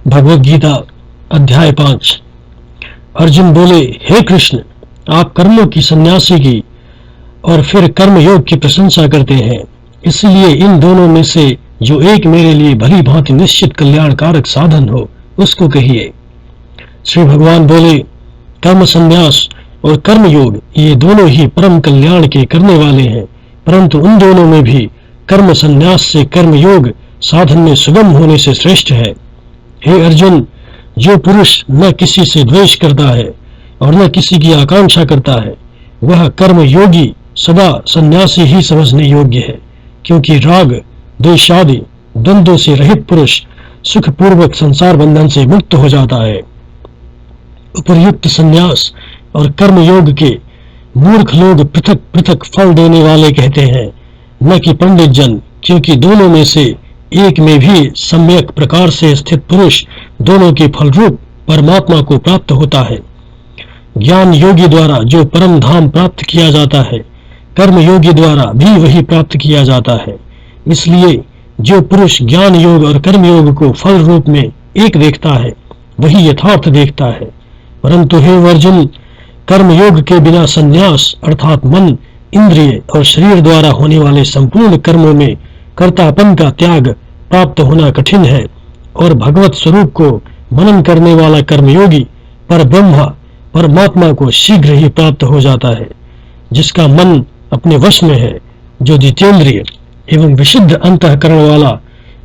भगवद गीता अध्याय 5। अर्जुन बोले, हे कृष्ण, आप कर्मों की सन्यासी की और फिर कर्म योग की प्रशंसा करते हैं, इसलिए इन दोनों में से जो एक मेरे लिए भली भांति निश्चित कल्याणकारक साधन हो उसको कहिए। श्री भगवान बोले, कर्म संन्यास और कर्म योग ये दोनों ही परम कल्याण के करने वाले हैं, परंतु उन दोनों में भी कर्म संन्यास से कर्म योग साधन में सुगम होने से श्रेष्ठ है। हे अर्जुन, जो पुरुष न किसी से द्वेष करता है और न किसी की आकांक्षा करता है, वह कर्म योगी सदा सन्यासी ही समझने योग्य है, क्योंकि राग द्वेषादि द्वंद्वों से रहित पुरुष सुखपूर्वक संसार बंधन से मुक्त हो जाता है। उपर्युक्त संन्यास और कर्म योग के मूर्ख लोग पृथक पृथक फल देने वाले कहते हैं, न कि पंडित जन, क्योंकि दोनों में से एक में भी सम्यक प्रकार से स्थित पुरुष दोनों के फलरूप परमात्मा को प्राप्त होता है। ज्ञान योगी द्वारा जो परम धाम प्राप्त किया जाता है, कर्म योगी द्वारा भी वही प्राप्त किया जाता है। इसलिए जो पुरुष ज्ञान योग और कर्म योग को फल रूप में एक देखता है, वही यथार्थ देखता है। परंतु हे अर्जुन, कर्म योग के बिना संन्यास अर्थात मन, इंद्रिय और शरीर द्वारा होने वाले संपूर्ण कर्मों में कर्तापन का त्याग प्राप्त होना कठिन है, और भगवत स्वरूप को मनन करने वाला कर्मयोगी पर ब्रह्मा परमात्मा को शीघ्र ही प्राप्त हो जाता है। जिसका मन अपने वश में है, जो जितेंद्रिय एवं विशुद्ध अंतःकरण वाला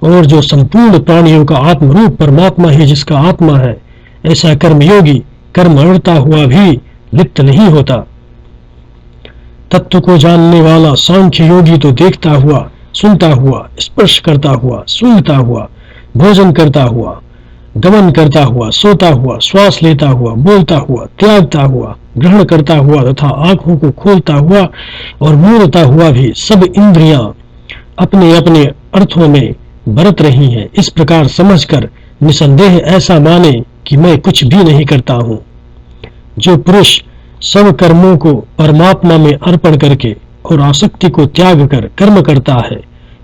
और जो संपूर्ण प्राणियों का आत्मरूप परमात्मा ही जिसका आत्मा है, ऐसा कर्मयोगी कर्म करता हुआ भी लिप्त नहीं होता। तत्व को जानने वाला सांख्य योगी तो देखता हुआ, सुनता हुआ, स्पर्श करता हुआ, सूंघता हुआ, भोजन करता हुआ, गमन करता हुआ, सोता हुआ, श्वास लेता हुआ, बोलता हुआ, त्यागता हुआ, ग्रहण करता हुआ तथा आंखों को खोलता हुआ और मूर्ता हुआ भी सब इंद्रियां अपने अपने अर्थों में बरत रही हैं, इस प्रकार समझकर निसंदेह ऐसा माने कि मैं कुछ भी नहीं करता हूं। जो पुरुष सब कर्मों को परमात्मा में अर्पण करके और आसक्ति को त्याग कर कर्म करता है,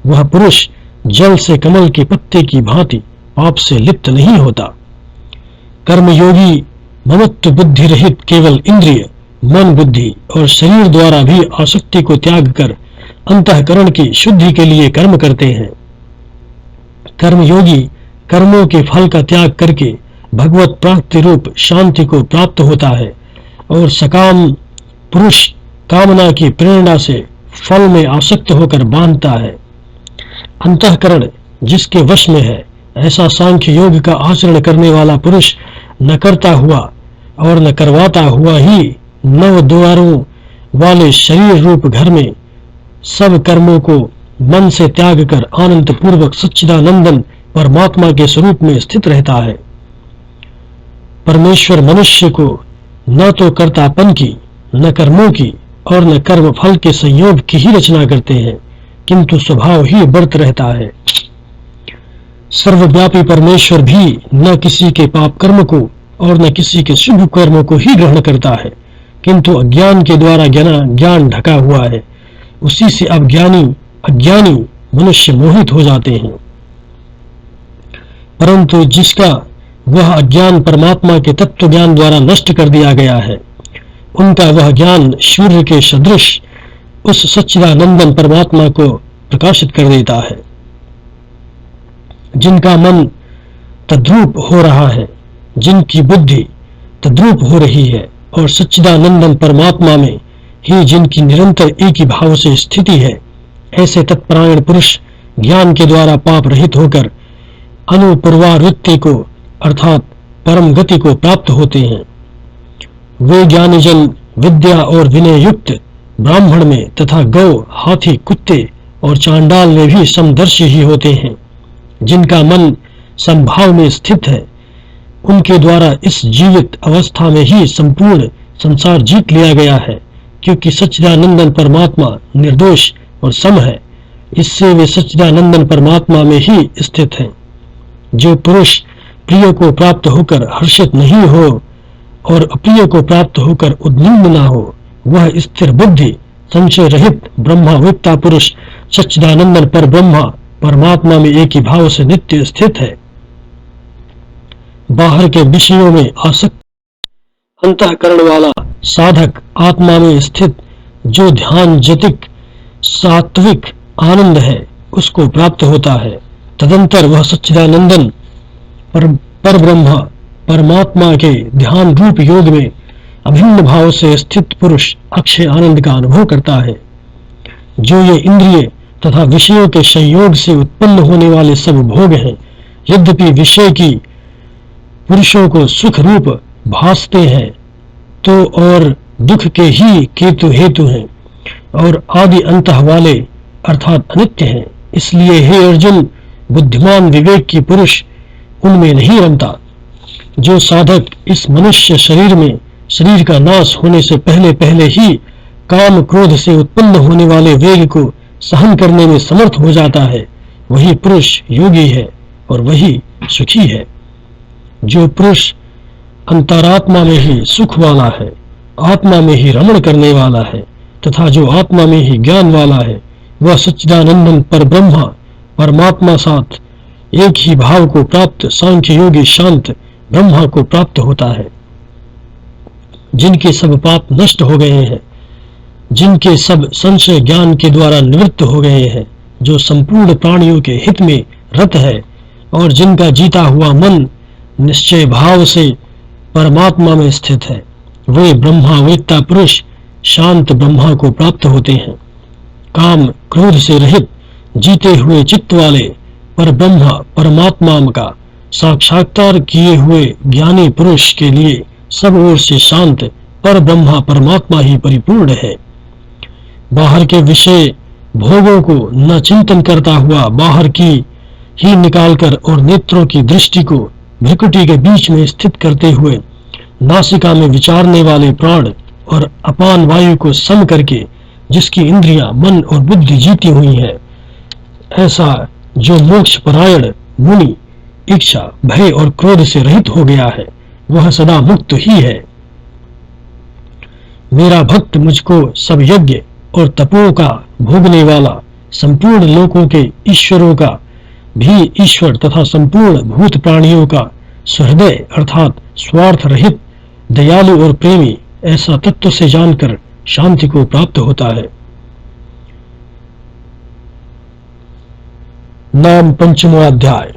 वह पुरुष जल से कमल के पत्ते की भांति पाप से लिप्त नहीं होता। कर्मयोगी ममत्व बुद्धि रहित केवल इंद्रिय, मन, बुद्धि और शरीर द्वारा भी आसक्ति को त्याग कर अंतःकरण की शुद्धि के लिए कर्म करते हैं। कर्मयोगी कर्मों के फल का त्याग करके भगवत प्राप्ति रूप शांति को प्राप्त होता है, और सकाम पुरुष कामना की प्रेरणा से फल में आसक्त होकर बांधता है। अंतःकरण जिसके वश में है, ऐसा सांख्य योग का आचरण करने वाला पुरुष न करता हुआ और न करवाता हुआ ही नव द्वारों वाले शरीर रूप घर में सब कर्मों को मन से त्याग कर आनंद पूर्वक सच्चिदानंदन परमात्मा के स्वरूप में स्थित रहता है। परमेश्वर मनुष्य को न तो कर्तापन की, न कर्मों की और न कर्म फल के संयोग की ही रचना करते हैं, किंतु स्वभाव ही बढ़त रहता है। सर्वव्यापी परमेश्वर भी न किसी के पाप कर्म को और न किसी के शुभ कर्मों को ही ग्रहण करता है, किंतु अज्ञान के द्वारा ज्ञान ढका हुआ है, उसी से अज्ञानी मनुष्य मोहित हो जाते हैं। परंतु जिसका वह अज्ञान परमात्मा के तत्व ज्ञान द्वारा नष्ट कर दिया गया है, उनका वह ज्ञान सूर्य के सदृश उस सच्चिदानंदन परमात्मा को प्रकाशित कर देता है। जिनका मन तद्रूप हो रहा है, जिनकी बुद्धि तद्रूप हो रही है और सच्चिदानंदन परमात्मा में ही जिनकी निरंतर एक ही भाव से स्थिति है, ऐसे तत्परायण पुरुष ज्ञान के द्वारा पाप रहित होकर अनुपूर्वावृत्ति को अर्थात परम गति को प्राप्त होते हैं। वे ज्ञानी जन विद्या और विनय युक्त ब्राह्मण में तथा गौ, हाथी, कुत्ते और चांडाल में भी समदर्शी ही होते हैं। जिनका मन संभाव में स्थित है, उनके द्वारा इस जीवित अवस्था में ही संपूर्ण संसार जीत लिया गया है, क्योंकि सच्चिदानंदन परमात्मा निर्दोष और सम है, इससे वे सच्चिदानंदन परमात्मा में ही स्थित हैं। जो पुरुष प्रिय को प्राप्त होकर हर्षित नहीं हो और अप्रिय को प्राप्त होकर उद्विग्न न हो, वह स्थिर बुद्धि संशय रहित ब्रह्माविद्ता पुरुष सच्चिदानंदन पर ब्रह्मा परमात्मा में एक ही भाव से नित्य स्थित है। बाहर के विषयों में आसक्त अंतःकरण वाला साधक आत्मा में स्थित जो ध्यान जतिक सात्विक आनंद है उसको प्राप्त होता है। तदंतर वह सच्चिदानंदन पर ब्रह्म परमात्मा के ध्यान रूप योग में अभिन्न भाव से स्थित पुरुष अक्षय आनंद का अनुभव करता है। जो ये इंद्रिय तथा विषयों के संयोग से उत्पन्न होने वाले सब भोग हैं, यद्यपि विषय की पुरुषों को सुख रूप भासते हैं तो और दुख के ही केतु हेतु हैं और आदि अंतः वाले अर्थात अनित्य हैं। इसलिए हे अर्जुन, बुद्धिमान विवेक की पुरुष उनमें नहीं रमता। जो साधक इस मनुष्य शरीर का नाश होने से पहले पहले ही काम क्रोध से उत्पन्न होने वाले वेग को सहन करने में समर्थ हो जाता है, वही पुरुष योगी है और वही सुखी है। जो पुरुष अंतरात्मा में ही सुख वाला है, आत्मा में ही रमण करने वाला है तथा जो आत्मा में ही ज्ञान वाला है, वह सच्चिदानंदन पर ब्रह्मा परमात्मा साथ एक ही भाव को प्राप्त सांख्य योगी शांत ब्रह्मा को प्राप्त होता है। जिनके सब पाप नष्ट हो गए हैं, जिनके सब संशय ज्ञान के द्वारा निवृत्त हो गए हैं, जो संपूर्ण प्राणियों के हित में रत है और जिनका जीता हुआ मन निश्चय भाव से परमात्मा में स्थित है, वे ब्रह्मावेत्ता पुरुष शांत ब्रह्मा को प्राप्त होते हैं। काम क्रोध से रहित जीते हुए चित्त वाले पर ब्रह्मा परमात्मा का साक्षात्कार किए हुए ज्ञानी पुरुष के लिए सब ओर से शांत पर ब्रह्मा परमात्मा ही परिपूर्ण है। बाहर के विषय भोगों को न चिंतन करता हुआ बाहर की ही निकालकर और नेत्रों की दृष्टि को भ्रिकुटी के बीच में स्थित करते हुए नासिका में विचारने वाले प्राण और अपान वायु को सम करके जिसकी इंद्रियां मन और बुद्धि जीती हुई है, ऐसा जो मोक्ष परायण मुनि इच्छा भय और क्रोध से रहित हो गया है, वह सदा मुक्त ही है। मेरा भक्त मुझको सब यज्ञ और तपों का भोगने वाला, संपूर्ण लोकों के ईश्वरों का भी ईश्वर तथा संपूर्ण भूत प्राणियों का सहृदय अर्थात स्वार्थ रहित दयालु और प्रेमी ऐसा तत्व से जानकर शांति को प्राप्त होता है। नाम पंचमो अध्याय।